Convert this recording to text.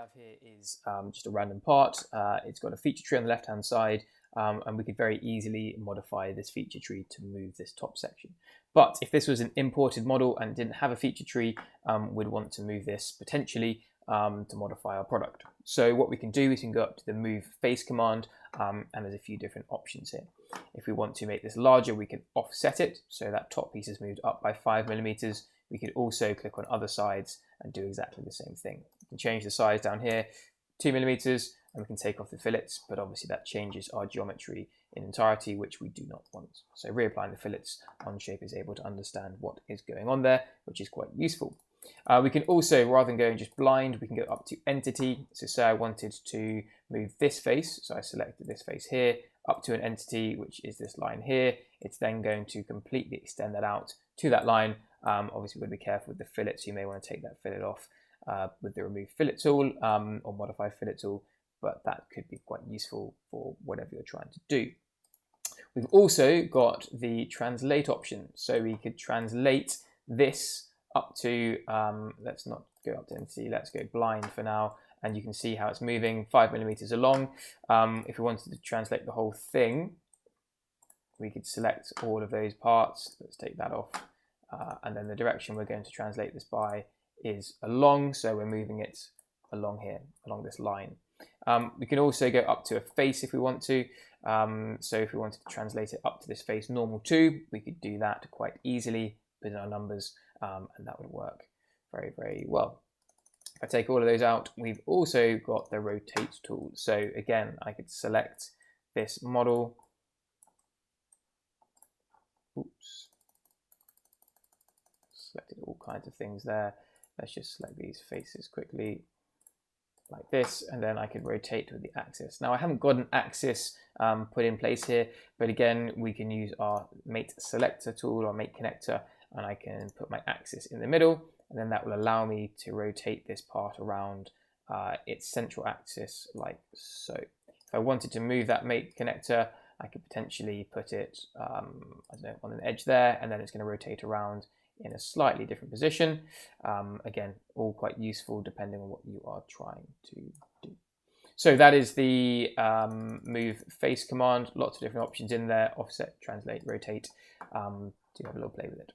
have here is just a random part. It's got a feature tree on the left hand side, and we could very easily modify this feature tree to move this top section. But if this was an imported model and didn't have a feature tree, we'd want to move this potentially to modify our product. So what we can do is we can go up to the move face command, and there's a few different options here. If we want to make this larger, we can offset it, so that top piece is moved up by 5mm. We could also click on other sides and do exactly the same thing. We can change the size down here, 2mm, and we can take off the fillets, but obviously that changes our geometry in entirety, which we do not want. So reapplying the fillets, Onshape is able to understand what is going on there, which is quite useful. We can also, rather than going just blind, we can go up to entity. So say I wanted to move this face, so I selected this face here, up to an entity, which is this line here. It's then going to completely extend that out to that line. Obviously, we've got to be careful with the fillets. You may want to take that fillet off with the remove fillet tool or modify fillet tool, but that could be quite useful for whatever you're trying to do. We've also got the translate option. So we could translate this up to, let's not go up to entity, let's go blind for now. And you can see how it's moving 5mm along. If we wanted to translate the whole thing, we could select all of those parts. Let's take that off. And then the direction we're going to translate this by is along. So we're moving it along here, along this line. We can also go up to a face if we want to. So if we wanted to translate it up to this face normal too, we could do that quite easily within our numbers, and that would work very, very well. If I take all of those out, we've also got the rotate tool. So again, I could select this model. Oops. Selected all kinds of things there. Let's just select these faces quickly like this, and then I could rotate with the axis. Now I haven't got an axis put in place here, but again, we can use our mate selector tool or mate connector, and I can put my axis in the middle, and then that will allow me to rotate this part around its central axis like so. If I wanted to move that mate connector, I could potentially put it, I don't know, on an edge there, and then it's going to rotate around in a slightly different position. Again, all quite useful depending on what you are trying to do. So that is the move face command. Lots of different options in there: offset, translate, rotate. Do have a little play with it.